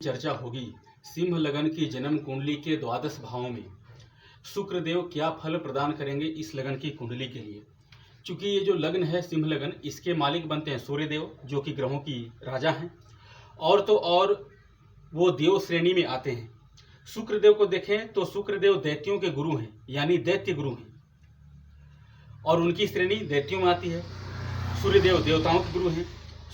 चर्चा होगी सिंह लगन की जन्म कुंडली के द्वादश भावों में शुक्रदेव क्या फल प्रदान करेंगे इस लगन की कुंडली के लिए। चूंकि ये जो लग्न है सिंह लगन, इसके मालिक बनते हैं सूर्यदेव जो कि ग्रहों की राजा हैं, और तो और वो देव श्रेणी में आते हैं। शुक्रदेव को देखें तो शुक्रदेव दैत्यों के गुरु हैं, यानी दैत्य गुरु हैं, और उनकी श्रेणी दैत्यों में आती है। सूर्यदेव देवताओं के गुरु हैं।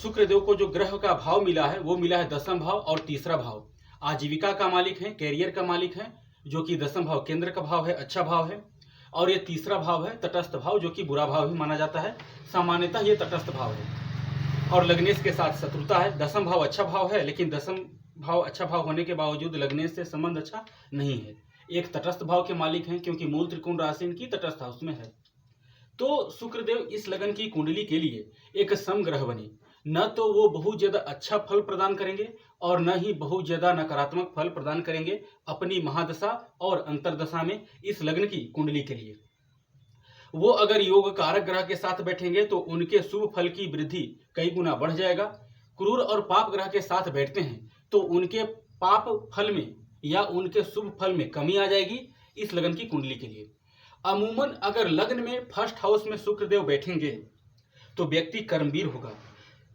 शुक्रदेव को जो ग्रह का भाव मिला है वो मिला है दसम भाव और तीसरा भाव। आजीविका का मालिक है, कैरियर का मालिक है, जो कि दसम भाव केंद्र का भाव है, अच्छा भाव है। और ये तीसरा भाव है तटस्थ भाव, जो कि बुरा भाव भी माना जाता है। सामान्यतः ये तटस्थ भाव है और लग्नेश के साथ शत्रुता है। दसम भाव अच्छा भाव है, लेकिन दसम भाव अच्छा भाव होने के बावजूद लग्नेश से संबंध अच्छा नहीं है। एक तटस्थ भाव के मालिक हैं, क्योंकि मूल त्रिकोण राशि इनकी तटस्थ हाउस में है। तो शुक्रदेव इस लगन की कुंडली के लिए एक समग्रह बने। न तो वो बहुत ज्यादा अच्छा फल प्रदान करेंगे और न ही बहुत ज्यादा नकारात्मक फल प्रदान करेंगे अपनी महादशा और अंतरदशा में इस लग्न की कुंडली के लिए। वो अगर योग कारक ग्रह के साथ बैठेंगे तो उनके शुभ फल की वृद्धि कई गुना बढ़ जाएगा। क्रूर और पाप ग्रह के साथ बैठते हैं तो उनके पाप फल में या उनके शुभ फल में कमी आ जाएगी इस लगन की कुंडली के लिए। अमूमन अगर लग्न में फर्स्ट हाउस में शुक्रदेव बैठेंगे तो व्यक्ति कर्मवीर होगा।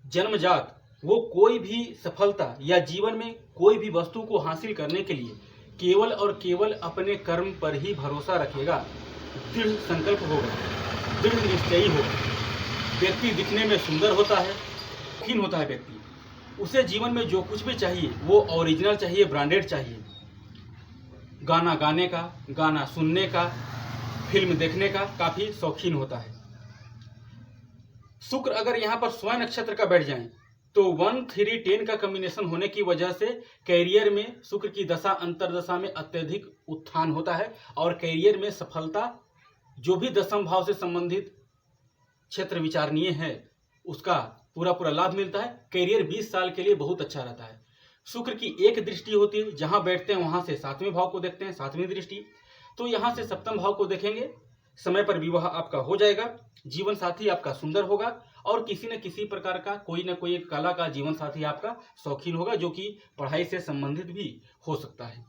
जन्मजात वो कोई भी सफलता या जीवन में कोई भी वस्तु को हासिल करने के लिए केवल और केवल अपने कर्म पर ही भरोसा रखेगा। दृढ़ संकल्प होगा, दृढ़ निश्चयी होगा। व्यक्ति दिखने में सुंदर होता है, हीन होता है व्यक्ति। उसे जीवन में जो कुछ भी चाहिए वो ओरिजिनल चाहिए, ब्रांडेड चाहिए। गाना गाने का, गाना सुनने का, फिल्म देखने का काफी शौकीन होता है। शुक्र अगर यहाँ पर स्वयं नक्षत्र का बैठ जाए तो 1, 3, 10 का कॉम्बिनेशन होने की वजह से कैरियर में शुक्र की दशा अंतरदशा में अत्यधिक उत्थान होता है और कैरियर में सफलता, जो भी दसम भाव से संबंधित क्षेत्र विचारणीय है उसका पूरा पूरा लाभ मिलता है। कैरियर 20 साल के लिए बहुत अच्छा रहता है। शुक्र की एक दृष्टि होती है, जहां बैठते हैं वहां से 7वें भाव को देखते हैं, 7वीं दृष्टि। तो यहां से 7वें भाव को देखेंगे, समय पर विवाह आपका हो जाएगा, जीवन साथी आपका सुंदर होगा और किसी न किसी प्रकार का कोई न कोई एक कला का जीवन साथी आपका शौकीन होगा, जो कि पढ़ाई से संबंधित भी हो सकता है।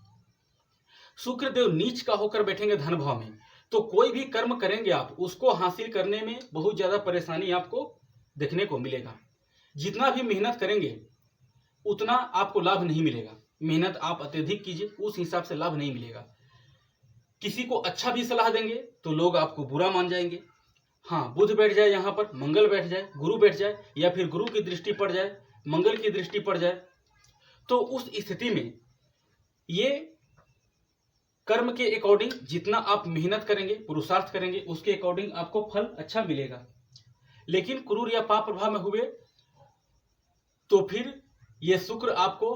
शुक्रदेव नीच का होकर बैठेंगे धन भाव में तो कोई भी कर्म करेंगे आप उसको हासिल करने में बहुत ज्यादा परेशानी आपको देखने को मिलेगा। जितना भी मेहनत करेंगे उतना आपको लाभ नहीं मिलेगा। मेहनत आप अत्यधिक कीजिए, उस हिसाब से लाभ नहीं मिलेगा। किसी को अच्छा भी सलाह देंगे तो लोग आपको बुरा मान जाएंगे। हाँ, बुध बैठ जाए, यहाँ पर मंगल बैठ जाए, गुरु बैठ जाए, या फिर गुरु की दृष्टि पड़ जाए, मंगल की दृष्टि पड़ जाए, तो उस स्थिति में ये कर्म के अकॉर्डिंग जितना आप मेहनत करेंगे, पुरुषार्थ करेंगे, उसके अकॉर्डिंग आपको फल अच्छा मिलेगा। लेकिन क्रूर या पाप प्रभाव में हुए तो फिर ये शुक्र आपको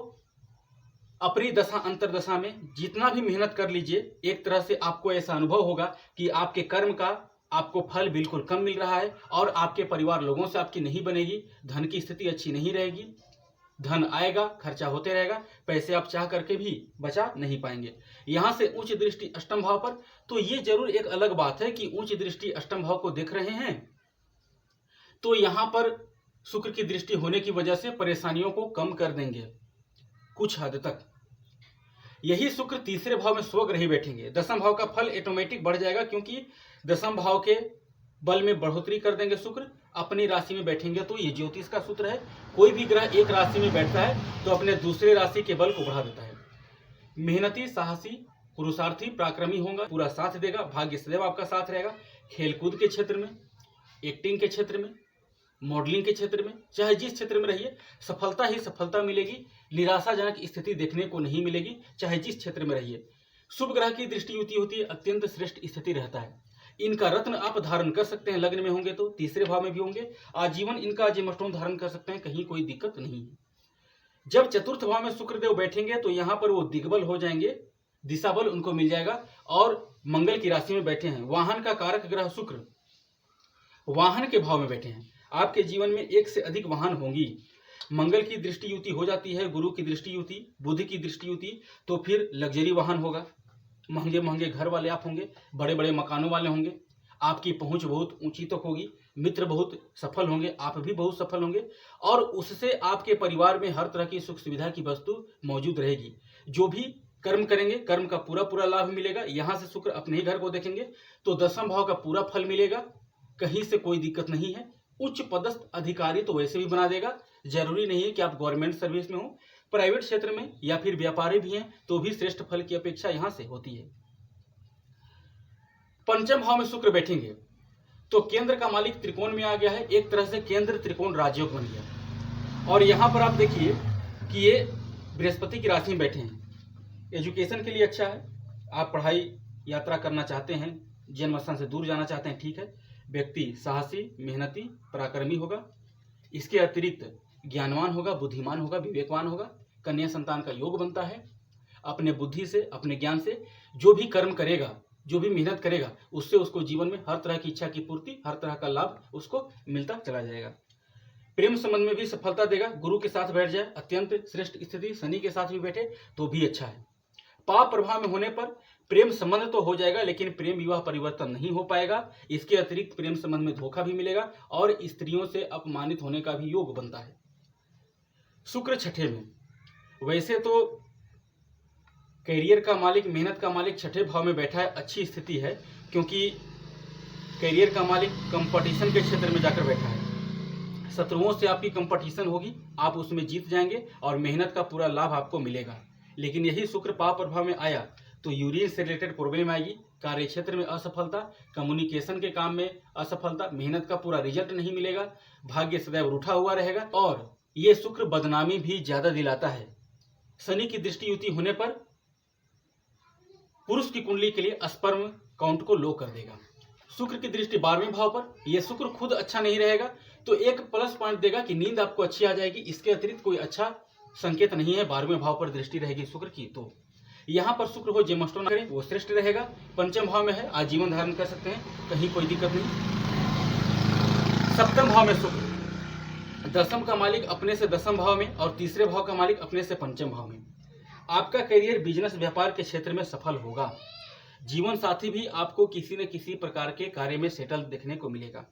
अपनी दशा अंतरदशा में जितना भी मेहनत कर लीजिए, एक तरह से आपको ऐसा अनुभव होगा कि आपके कर्म का आपको फल बिल्कुल कम मिल रहा है और आपके परिवार लोगों से आपकी नहीं बनेगी। धन की स्थिति अच्छी नहीं रहेगी, धन आएगा, खर्चा होते रहेगा, पैसे आप चाह करके भी बचा नहीं पाएंगे। यहां से उच्च दृष्टि अष्टम भाव पर, तो ये जरूर एक अलग बात है कि उच्च दृष्टि अष्टम भाव को देख रहे हैं तो यहां पर शुक्र की दृष्टि होने की वजह से परेशानियों को कम कर देंगे कुछ हद तक। यही शुक्र तीसरे भाव में स्वग्रह ही बैठेंगे, दसम भाव का फल ऑटोमेटिक बढ़ जाएगा, क्योंकि दसम भाव के बल में बढ़ोतरी कर देंगे शुक्र। अपनी राशि में बैठेंगे तो ये ज्योतिष का सूत्र है, कोई भी ग्रह एक राशि में बैठता है तो अपने दूसरे राशि के बल को बढ़ा देता है। मेहनती, साहसी, पुरुषार्थी, पराक्रमी होगा, पूरा साथ देगा, भाग्य सदैव आपका साथ रहेगा। खेलकूद के क्षेत्र में, एक्टिंग के क्षेत्र में, मॉडलिंग के क्षेत्र में, चाहे जिस क्षेत्र में रहिए, सफलता ही सफलता मिलेगी। निराशाजनक स्थिति देखने को नहीं मिलेगी, चाहे जिस क्षेत्र में रहिए। शुभ ग्रह की दृष्टि युति होती है, अत्यंत श्रेष्ठ स्थिति रहता है। इनका रत्न आप धारण कर सकते हैं, लग्न में होंगे तो, तीसरे भाव में भी होंगे, आजीवन इनका जेमस्टोन धारण कर सकते हैं, कहीं कोई दिक्कत नहीं है। जब चतुर्थ भाव में शुक्रदेव बैठेंगे तो यहाँ पर वो दिग्बल हो जाएंगे, दिशा बल उनको मिल जाएगा। और मंगल की राशि में बैठे हैं, वाहन का कारक ग्रह शुक्र वाहन के भाव में बैठे हैं, आपके जीवन में एक से अधिक वाहन होंगी। मंगल की दृष्टि युति हो जाती है, गुरु की दृष्टि युति, बुध की दृष्टि युति, तो फिर लग्जरी वाहन होगा, महंगे महंगे घर वाले आप होंगे, बड़े बड़े मकानों वाले होंगे, आपकी पहुंच बहुत ऊंची तक होगी, मित्र बहुत सफल होंगे, आप भी बहुत सफल होंगे और उससे आपके परिवार में हर तरह की सुख सुविधा की वस्तु मौजूद रहेगी। जो भी कर्म करेंगे, कर्म का पूरा पूरा लाभ मिलेगा। यहाँ से शुक्र अपने ही घर को देखेंगे तो दसम भाव का पूरा फल मिलेगा, कहीं से कोई दिक्कत नहीं है। उच्च पदस्थ अधिकारी तो वैसे भी बना देगा, जरूरी नहीं है कि आप गवर्नमेंट सर्विस में हो, प्राइवेट क्षेत्र में या फिर व्यापारी भी हैं तो भी श्रेष्ठ फल की अपेक्षा यहाँ से होती है। पंचम भाव में शुक्र बैठेंगे तो केंद्र का मालिक त्रिकोण में आ गया है, एक तरह से केंद्र त्रिकोण राजयोग बन गया। और यहाँ पर आप देखिए कि ये बृहस्पति की राशि में बैठे हैं। एजुकेशन के लिए अच्छा है, आप पढ़ाई यात्रा करना चाहते हैं, जन्म स्थान से दूर जाना चाहते हैं, ठीक है। व्यक्ति साहसी, मेहनती, पराक्रमी होगा। इसके अतिरिक्त ज्ञानवान होगा, बुद्धिमान होगा, विवेकवान होगा। कन्या संतान का योग बनता है। अपने बुद्धि से, अपने ज्ञान से जो भी कर्म करेगा, जो भी मेहनत करेगा, उससे उसको जीवन में हर तरह की इच्छा की पूर्ति, हर तरह का लाभ उसको मिलता चला जाएगा। प्रेम संबंध में भी सफलता देगा। गुरु के साथ बैठ जाए, अत्यंत श्रेष्ठ स्थिति। शनि के साथ भी बैठे तो भी अच्छा है। पाप प्रभाव में होने पर प्रेम संबंध तो हो जाएगा लेकिन प्रेम विवाह परिवर्तन नहीं हो पाएगा। इसके अतिरिक्त प्रेम संबंध में धोखा भी मिलेगा और स्त्रियों से अपमानित होने का भी योग बनता है। शुक्र छठे में, वैसे तो करियर का मालिक, मेहनत का मालिक छठे भाव में बैठा है, अच्छी स्थिति है क्योंकि करियर का मालिक कंपटीशन के क्षेत्र में जाकर बैठा है। शत्रुओं से आपकी कंपटीशन होगी, आप उसमें जीत जाएंगे और मेहनत का पूरा लाभ आपको मिलेगा। लेकिन यही शुक्र पाप प्रभाव में आया तो यूरिन से रिलेटेड प्रॉब्लम आएगी, कार्य क्षेत्र में असफलता, कम्युनिकेशन के काम में असफलता, मेहनत का पूरा रिजल्ट नहीं मिलेगा, भाग्य सदैव रूठा हुआ रहेगा। और ये शुक्र बदनामी भी ज्यादा दिलाता है। शनि की दृष्टि युति होने पर पुरुष की कुंडली के लिए स्पर्म काउंट को लो कर देगा। शुक्र की दृष्टि 12वें भाव पर, यह शुक्र खुद अच्छा नहीं रहेगा तो एक प्लस पॉइंट देगा कि नींद आपको अच्छी आ जाएगी। इसके अतिरिक्त कोई अच्छा संकेत नहीं है। 12वें भाव पर दृष्टि रहेगी शुक्र की, तो यहाँ पर शुक्र हो जेमस्टोन करें वो श्रेष्ठ रहेगा। पंचम भाव में है, आजीवन धारण कर सकते हैं, कहीं कोई दिक्कत नहीं। सप्तम भाव में शुक्र, दसम का मालिक अपने से दसम भाव में और तीसरे भाव का मालिक अपने से पंचम भाव में। आपका करियर बिजनेस व्यापार के क्षेत्र में सफल होगा। जीवन साथी भी आपको किसी न किसी प्रकार के कार्य में सेटल देखने को मिलेगा।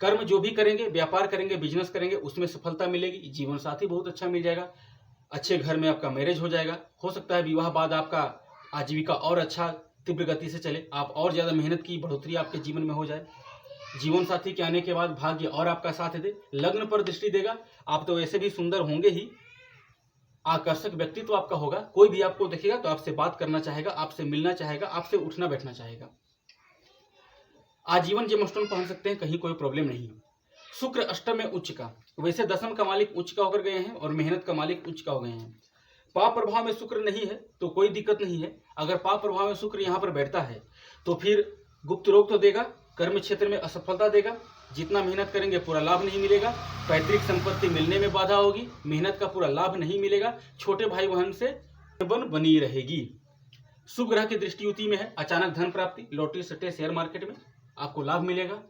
कर्म जो भी करेंगे, व्यापार करेंगे, बिजनेस करेंगे, उसमें सफलता मिलेगी। जीवन साथी बहुत अच्छा मिल जाएगा। अच्छे घर में आपका मैरिज हो जाएगा। हो सकता है विवाह बाद आपका आजीविका और अच्छा तीव्र गति से चले, आप और ज्यादा मेहनत की बढ़ोतरी आपके जीवन में हो जाए। जीवन साथी के आने के बाद भाग्य और आपका साथ दे। लग्न पर दृष्टि देगा। आप तो वैसे भी सुंदर होंगे ही, आकर्षक व्यक्तित्व तो आपका होगा। कोई भी आपको देखेगा तो आपसे बात करना चाहेगा, आपसे मिलना चाहेगा, आपसे उठना बैठना चाहेगा। आजीवन जेमस्टोन पहन सकते हैं, कहीं कोई प्रॉब्लम नहीं है। शुक्र अष्टम में उच्च का, वैसे दसम का मालिक उच्च का होकर गए हैं और मेहनत का मालिक उच्च का हो गए हैं। पाप प्रभाव में शुक्र नहीं है तो कोई दिक्कत नहीं है। अगर पाप प्रभाव में शुक्र यहाँ पर बैठता है तो फिर गुप्त रोग तो देगा, कर्म क्षेत्र में असफलता देगा, जितना मेहनत करेंगे पूरा लाभ नहीं मिलेगा, पैतृक संपत्ति मिलने में बाधा होगी, मेहनत का पूरा लाभ नहीं मिलेगा, छोटे भाई बहन से बनी रहेगी। शुभ ग्रह की दृष्टि युति में है, अचानक धन प्राप्ति, लॉटरी सट्टे शेयर मार्केट में आपको लाभ मिलेगा।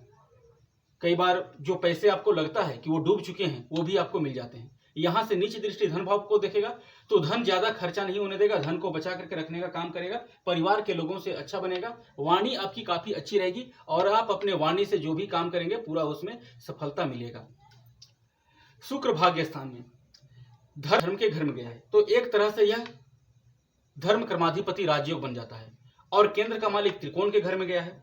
कई बार जो पैसे आपको लगता है कि वो डूब चुके हैं वो भी आपको मिल जाते हैं। यहाँ से नीचे दृष्टि धन भाव को देखेगा तो धन ज्यादा खर्चा नहीं होने देगा, धन को बचा करके रखने का काम करेगा, परिवार के लोगों से अच्छा बनेगा, वाणी आपकी काफी अच्छी रहेगी और आप अपने वाणी से जो भी काम करेंगे पूरा उसमें सफलता मिलेगा। शुक्र भाग्य स्थान में धर्म के घर में गया है तो एक तरह से यह धर्म कर्माधिपति राजयोग बन जाता है। और केंद्र का मालिक त्रिकोण के घर में गया है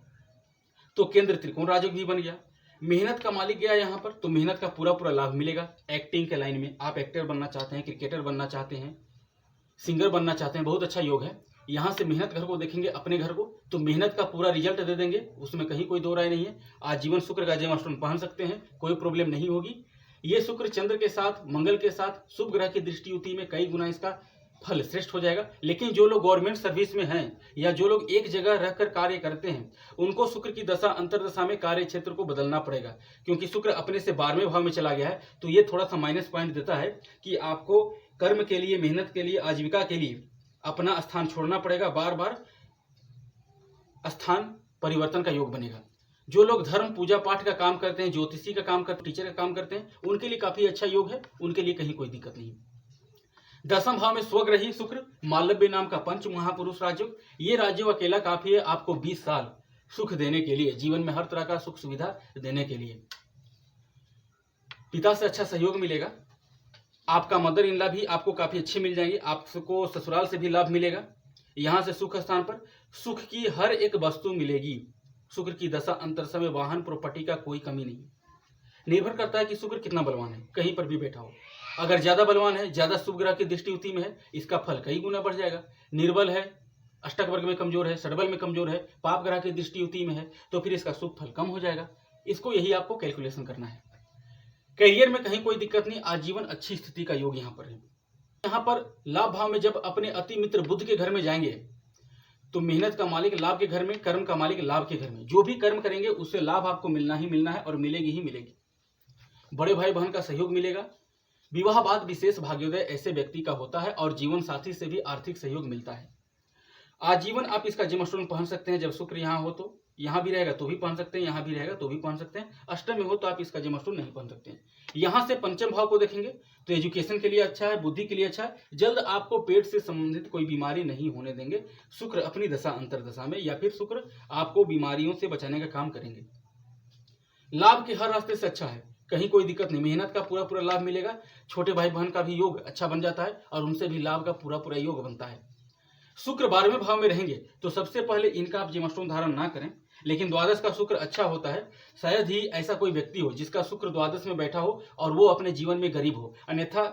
तो केंद्र त्रिकोण राजयोग भी बन गया। मेहनत का मालिक गया यहाँ पर तो मेहनत का पूरा पूरा लाभ मिलेगा। एक्टिंग के लाइन में आप एक्टर बनना चाहते हैं, क्रिकेटर बनना चाहते हैं, सिंगर बनना चाहते हैं, बहुत अच्छा योग है। यहाँ से मेहनत घर को देखेंगे, अपने घर को, तो मेहनत का पूरा रिजल्ट दे देंगे, उसमें कहीं कोई दो राय नहीं है। आजीवन शुक्र का जेमस्टोन पहन सकते हैं, कोई प्रॉब्लम नहीं होगी। ये शुक्र चंद्र के साथ, मंगल के साथ, शुभ ग्रह की दृष्टि युति में कई गुना इसका फल श्रेष्ठ हो जाएगा। लेकिन जो लोग गवर्नमेंट सर्विस में हैं या जो लोग एक जगह रहकर कार्य करते हैं उनको शुक्र की दशा अंतरदशा में कार्य क्षेत्र को बदलना पड़ेगा, क्योंकि शुक्र अपने से 12वें भाव में चला गया है। तो ये थोड़ा सा माइनस पॉइंट देता है कि आपको कर्म के लिए, मेहनत के लिए, आजीविका के लिए अपना स्थान छोड़ना पड़ेगा। बार बार स्थान परिवर्तन का योग बनेगा। जो लोग धर्म पूजा पाठ का काम करते हैं, ज्योतिषी का काम करते हैं, टीचर का काम करते हैं, उनके लिए काफी अच्छा योग है, उनके लिए कहीं कोई दिक्कत नहीं। दसम भाव में स्वग्रही शुक्र, मालव्य नाम का पंच महापुरुष राजयोग, ये राजयोग अकेला काफी है आपको 20 साल सुख देने के लिए, जीवन में हर तरह का सुख सुविधा देने के लिए। पिता से अच्छा सहयोग मिलेगा। आपका मदर इन लॉ भी आपको काफी अच्छी मिल जाएंगी। आपको ससुराल से भी लाभ मिलेगा। यहाँ से सुख स्थान पर सुख की हर एक वस्तु मिलेगी। शुक्र की दशा अंतरदशा में वाहन प्रॉपर्टी का कोई कमी नहीं। निर्भर करता है कि शुक्र कितना बलवान है, कहीं पर भी बैठा हो। अगर ज्यादा बलवान है, ज्यादा शुभ ग्रह की दृष्टि युति में है, इसका फल कई गुना बढ़ जाएगा। निर्बल है, अष्टक वर्ग में कमजोर है, षडबल में कमजोर है, पाप ग्रह की दृष्टि युति में है, तो फिर इसका शुभ फल कम हो जाएगा। इसको यही आपको कैलकुलेशन करना है। करियर में कहीं कोई दिक्कत नहीं, आजीवन अच्छी स्थिति का योग यहाँ पर है। यहाँ पर लाभ भाव में जब अपने अति मित्र बुध के घर में जाएंगे तो मेहनत का मालिक लाभ के घर में, कर्म का मालिक लाभ के घर में। जो भी कर्म करेंगे उससे लाभ आपको मिलना ही मिलना है और मिलेगी ही मिलेगी। बड़े भाई बहन का सहयोग मिलेगा। विवाह बाद विशेष भाग्योदय ऐसे व्यक्ति का होता है और जीवन साथी से भी आर्थिक सहयोग मिलता है। आजीवन आप इसका जेमस्टोन पहन सकते हैं। जब शुक्र यहाँ हो तो यहाँ भी रहेगा तो भी पहन सकते हैं, यहाँ भी रहेगा तो भी पहन सकते हैं। अष्टम में हो तो आप इसका जेमस्टोन नहीं पहन सकते हैं। यहाँ से पंचम भाव को देखेंगे तो एजुकेशन के लिए अच्छा है, बुद्धि के लिए अच्छा है। जल्द आपको पेट से संबंधित कोई बीमारी नहीं होने देंगे शुक्र अपनी दशा अंतरदशा में, या फिर शुक्र आपको बीमारियों से बचाने का काम करेंगे। लाभ के हर रास्ते से अच्छा है, कहीं कोई दिक्कत नहीं। मेहनत का पूरा पूरा लाभ मिलेगा। छोटे भाई बहन का भी योग अच्छा बन जाता है और उनसे भी लाभ का पूरा पूरा योग बनता है। शुक्र 12वें भाव में रहेंगे तो सबसे पहले इनका आप जेमस्टोन धारण ना करें, लेकिन द्वादश का शुक्र अच्छा होता है। शायद ही ऐसा कोई व्यक्ति हो जिसका शुक्र द्वादश में बैठा हो और वो अपने जीवन में गरीब हो। अन्यथा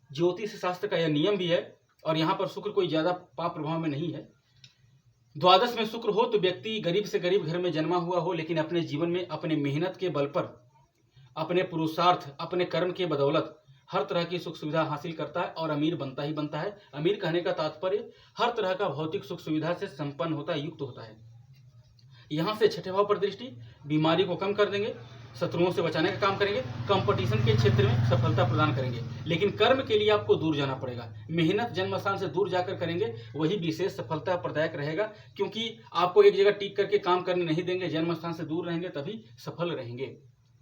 ज्योतिष शास्त्र का यह नियम भी है और यहाँ पर शुक्र कोई ज्यादा पाप प्रभाव में नहीं है। द्वादश में शुक्र हो तो व्यक्ति गरीब से गरीब घर में जन्मा हुआ हो, लेकिन अपने जीवन में अपने मेहनत के बल पर, अपने पुरुषार्थ, अपने कर्म के बदौलत हर तरह की सुख सुविधा हासिल करता है और अमीर बनता ही बनता है। अमीर कहने का तात्पर्य हर तरह का भौतिक सुख सुविधा से संपन्न होता है, युक्त होता है। यहाँ से छठे भाव पर दृष्टि बीमारी को कम कर देंगे, शत्रुओं से बचाने का काम करेंगे, कंपटीशन के क्षेत्र में सफलता प्रदान करेंगे। लेकिन कर्म के लिए आपको दूर जाना पड़ेगा। मेहनत जन्म स्थान से दूर जाकर करेंगे वही विशेष सफलता प्रदायक रहेगा, क्योंकि आपको एक जगह टिक करके काम करने नहीं देंगे। जन्म स्थान से दूर रहेंगे तभी सफल रहेंगे।